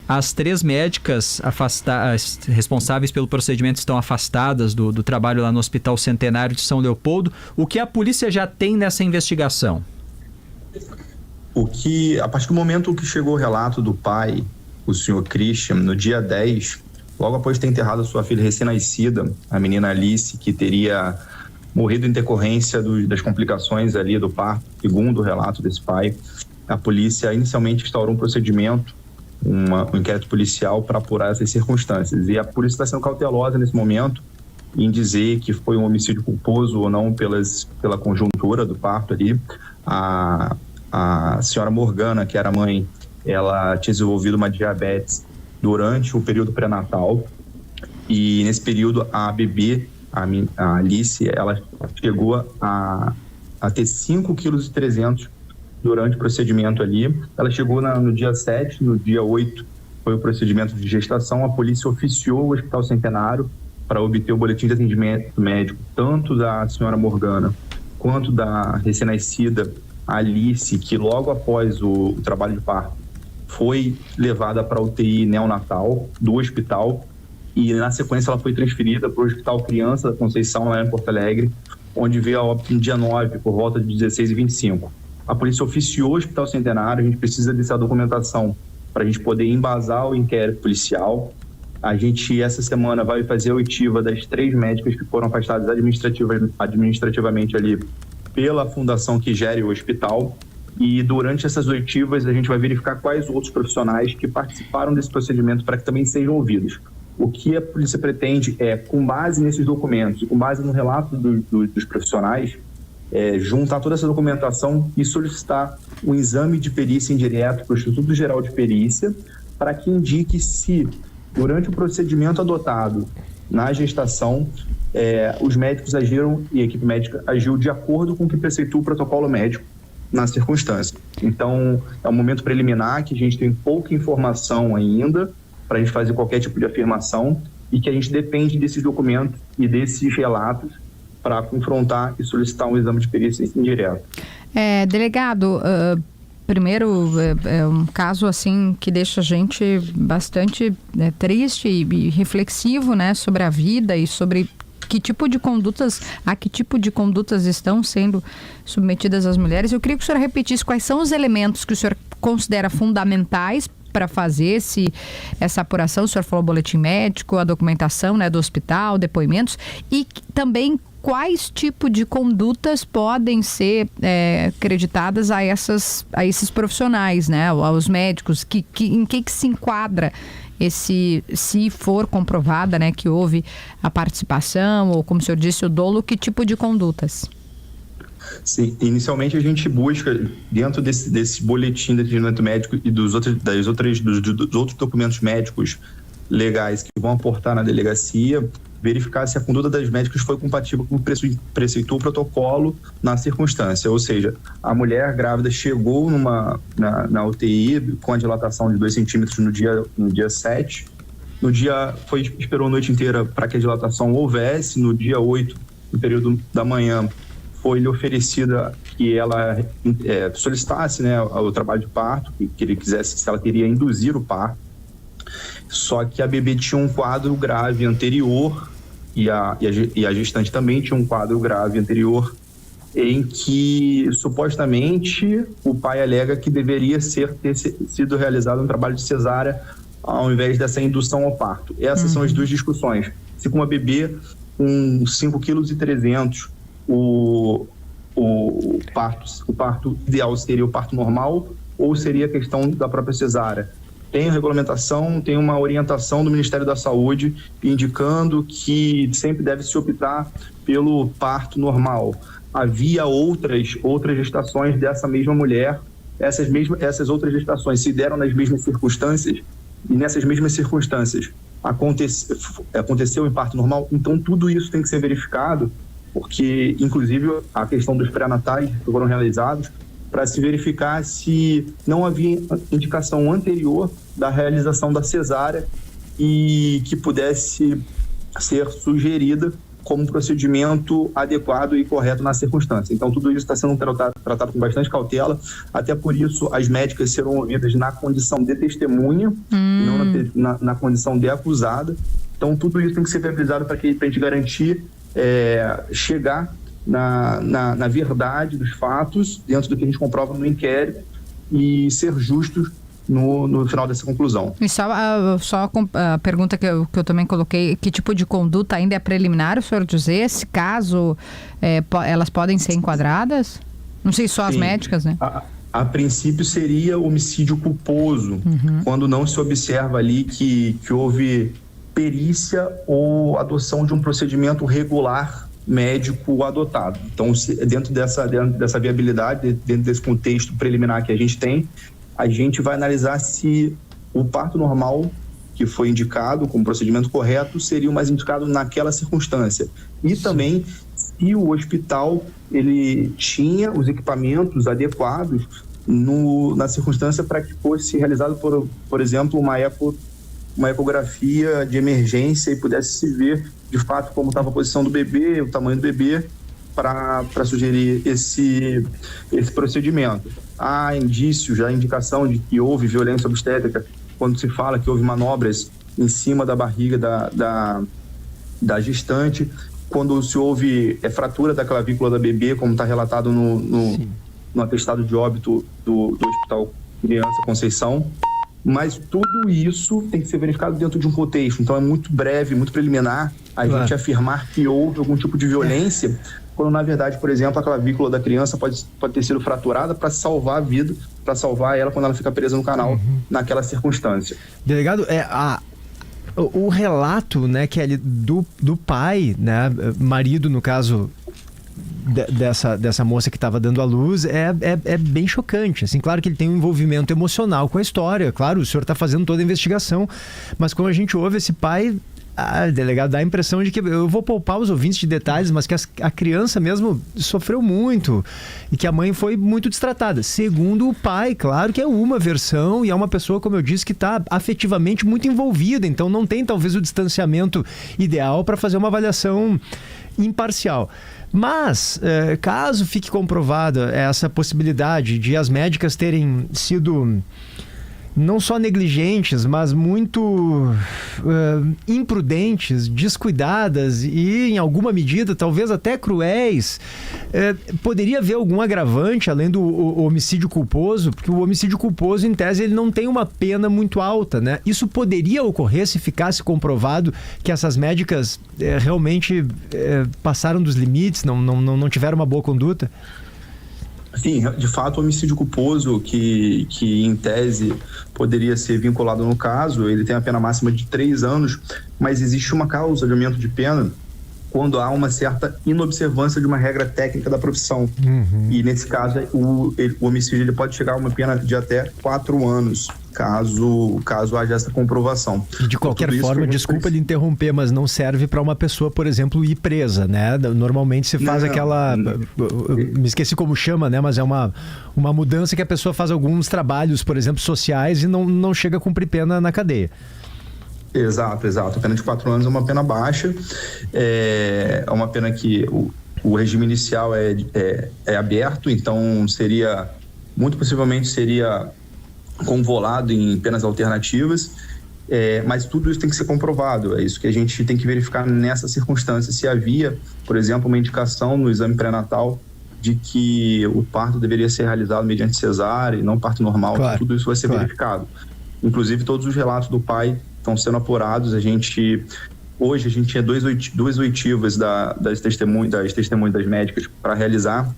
As 3 médicas responsáveis pelo procedimento estão afastadas do trabalho lá no Hospital Centenário de São Leopoldo. O que a polícia já tem nessa investigação? A partir do momento que chegou o relato do pai, o senhor Christian, no dia 10, logo após ter enterrado a sua filha recém-nascida, a menina Alice, que teria morrido em decorrência das complicações ali do parto, segundo o relato desse pai, a polícia inicialmente instaurou um procedimento, um inquérito policial para apurar essas circunstâncias. E a polícia está sendo cautelosa nesse momento em dizer que foi um homicídio culposo ou não pela conjuntura do parto ali. A senhora Morgana, que era mãe, ela tinha desenvolvido uma diabetes durante o período pré-natal, e nesse período a bebê, a Alice, ela chegou a ter 5,3 kg durante o procedimento ali. Ela chegou no dia 7, no dia 8 foi o procedimento de gestação. A polícia oficiou o Hospital Centenário para obter o boletim de atendimento médico, tanto da senhora Morgana quanto da recém-nascida Alice, que logo após o trabalho de parto foi levada para a UTI neonatal do hospital, e na sequência ela foi transferida para o Hospital Criança da Conceição, lá em Porto Alegre, onde veio a óbito no dia 9, por volta de 16h25. A polícia oficiou o Hospital Centenário. A gente precisa dessa documentação para a gente poder embasar o inquérito policial. A gente, essa semana, vai fazer a oitiva das 3 médicas que foram afastadas administrativamente ali pela fundação que gere o hospital. E durante essas oitivas a gente vai verificar quais outros profissionais que participaram desse procedimento para que também sejam ouvidos. O que a polícia pretende é, com base nesses documentos, com base no relato dos profissionais, juntar toda essa documentação e solicitar um exame de perícia indireto para o Instituto Geral de Perícia, para que indique se, durante o procedimento adotado na gestação, os médicos agiram e a equipe médica agiu de acordo com o que preceitua o protocolo médico na circunstância. Então, é um momento preliminar que a gente tem pouca informação ainda para a gente fazer qualquer tipo de afirmação, e que a gente depende desses documentos e desses relatos para confrontar e solicitar um exame de perícia indireto. Delegado, primeiro, é um caso assim que deixa a gente bastante triste e reflexivo, né, sobre a vida e sobre que tipo de condutas estão sendo submetidas às mulheres. Eu queria que o senhor repetisse quais são os elementos que o senhor considera fundamentais para fazer essa apuração. O senhor falou boletim médico, a documentação, né, do hospital, depoimentos, e também quais tipos de condutas podem ser acreditadas a esses profissionais, né, aos médicos, em que se enquadra se for comprovada, né, que houve a participação ou, como o senhor disse, o dolo, que tipo de condutas? Sim, inicialmente a gente busca, dentro desse boletim de atendimento médico e dos outros documentos médicos legais que vão aportar na delegacia, verificar se a conduta das médicas foi compatível com o que preceitou o protocolo na circunstância. Ou seja, a mulher grávida chegou na UTI com a dilatação de 2 centímetros no dia 7. Esperou a noite inteira para que a dilatação houvesse. No dia 8, no período da manhã, foi-lhe oferecida que ela solicitasse, né, o trabalho de parto, que ele quisesse, se ela queria induzir o parto. Só que a bebê tinha um quadro grave anterior e a gestante também tinha um quadro grave anterior, em que supostamente o pai alega que deveria ter sido realizado um trabalho de cesárea ao invés dessa indução ao parto. Essas são as 2 discussões. Se com uma bebê com 5,3 kg o parto ideal seria o parto normal ou seria a questão da própria cesárea. Tem a regulamentação, tem uma orientação do Ministério da Saúde indicando que sempre deve se optar pelo parto normal. Havia outras gestações dessa mesma mulher, essas outras gestações se deram nas mesmas circunstâncias, e nessas mesmas circunstâncias aconteceu em parto normal. Então tudo isso tem que ser verificado, porque inclusive a questão dos pré-natais que foram realizados, para se verificar se não havia indicação anterior da realização da cesárea e que pudesse ser sugerida como procedimento adequado e correto na circunstância. Então, tudo isso está sendo tratado com bastante cautela, até por isso as médicas serão ouvidas na condição de testemunha, não na na condição de acusada. Então, tudo isso tem que ser viabilizado para a gente garantir chegar na verdade dos fatos, dentro do que a gente comprova no inquérito, e ser justos no final dessa conclusão. E só a pergunta que eu também coloquei, que tipo de conduta ainda é preliminar, o senhor dizer, se caso elas podem ser enquadradas? Não sei, só as médicas, né? A princípio seria homicídio culposo, quando não se observa ali que houve perícia ou adoção de um procedimento regular médico adotado. Então, dentro dessa viabilidade, dentro desse contexto preliminar que a gente tem, a gente vai analisar se o parto normal que foi indicado como procedimento correto seria o mais indicado naquela circunstância. E também se o hospital ele tinha os equipamentos adequados na circunstância para que fosse realizado, por exemplo, uma ecografia de emergência e pudesse se ver de fato como estava a posição do bebê, o tamanho do bebê, para sugerir esse procedimento. Há indícios, há indicação de que houve violência obstétrica quando se fala que houve manobras em cima da barriga da gestante, quando se houve fratura da clavícula da bebê, como está relatado no atestado de óbito do Hospital Criança Conceição. Mas tudo isso tem que ser verificado dentro de um contexto. Então é muito breve, muito preliminar a gente afirmar que houve algum tipo de violência, quando na verdade, por exemplo, a clavícula da criança pode ter sido fraturada para salvar a vida, para salvar ela quando ela fica presa no canal naquela circunstância. Delegado, o relato, né, que é ali do pai, né, marido no caso dessa moça que estava dando à luz, é bem chocante. Assim, claro que ele tem um envolvimento emocional com a história, claro, o senhor está fazendo toda a investigação, mas quando a gente ouve esse pai, delegado, dá a impressão de que, eu vou poupar os ouvintes de detalhes, mas que a criança mesmo sofreu muito e que a mãe foi muito destratada. Segundo o pai, claro que é uma versão e é uma pessoa, como eu disse, que está afetivamente muito envolvida, então não tem talvez o distanciamento ideal para fazer uma avaliação imparcial. Mas, caso fique comprovada essa possibilidade de as médicas terem sido não só negligentes, mas muito imprudentes, descuidadas e, em alguma medida, talvez até cruéis, poderia haver algum agravante além do homicídio culposo, porque o homicídio culposo, em tese, ele não tem uma pena muito alta, né? Isso poderia ocorrer se ficasse comprovado que essas médicas realmente passaram dos limites, não tiveram uma boa conduta? Sim, de fato, o homicídio culposo, que em tese poderia ser vinculado no caso, ele tem a pena máxima de 3 anos, mas existe uma causa de aumento de pena quando há uma certa inobservância de uma regra técnica da profissão. E nesse caso, o homicídio ele pode chegar a uma pena de até 4 anos, caso haja essa comprovação. E de qualquer forma, desculpa lhe interromper, mas não serve para uma pessoa, por exemplo, ir presa, né? Normalmente se faz me esqueci como chama, né? Mas é uma mudança que a pessoa faz alguns trabalhos, por exemplo, sociais e não chega a cumprir pena na cadeia. Exato. A pena de 4 anos é uma pena baixa, é uma pena que o regime inicial é aberto, então muito possivelmente seria convolado em penas alternativas, mas tudo isso tem que ser comprovado. É isso que a gente tem que verificar nessa circunstância, se havia, por exemplo, uma indicação no exame pré-natal de que o parto deveria ser realizado mediante cesárea e não parto normal. Claro, tudo isso vai ser verificado. Inclusive, todos os relatos do pai estão sendo apurados. Hoje a gente tinha duas oitivas das testemunhas das médicas para realizar.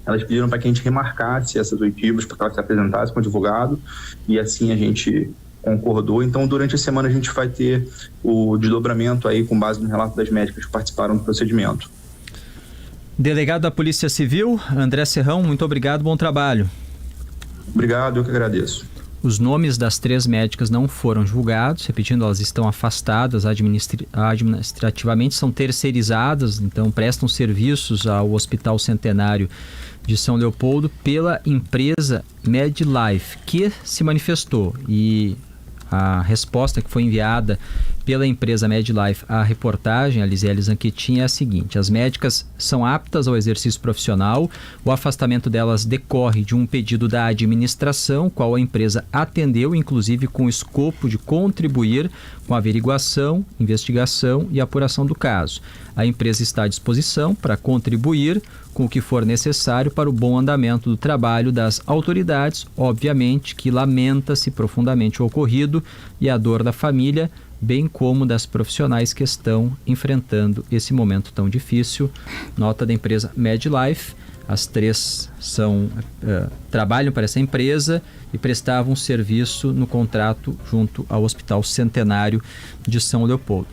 Elas pediram para que a gente remarcasse essas oitivas, para que elas se apresentassem com o advogado, e assim a gente concordou. Então, durante a semana a gente vai ter o desdobramento aí com base no relato das médicas que participaram do procedimento. Delegado da Polícia Civil, André Serrão, muito obrigado, bom trabalho. Obrigado, eu que agradeço. Os nomes das 3 médicas não foram julgados, repetindo, elas estão afastadas administrativamente, são terceirizadas, então prestam serviços ao Hospital Centenário de São Leopoldo pela empresa MedLife, que se manifestou, e a resposta que foi enviada pela empresa MedLife, a reportagem, a Lisele Zanquetin, é a seguinte: as médicas são aptas ao exercício profissional, o afastamento delas decorre de um pedido da administração, qual a empresa atendeu, inclusive com o escopo de contribuir com a averiguação, investigação e apuração do caso. A empresa está à disposição para contribuir com o que for necessário para o bom andamento do trabalho das autoridades, obviamente que lamenta-se profundamente o ocorrido e a dor da família, bem como das profissionais que estão enfrentando esse momento tão difícil. Nota da empresa MedLife: as 3 trabalham para essa empresa e prestavam serviço no contrato junto ao Hospital Centenário de São Leopoldo.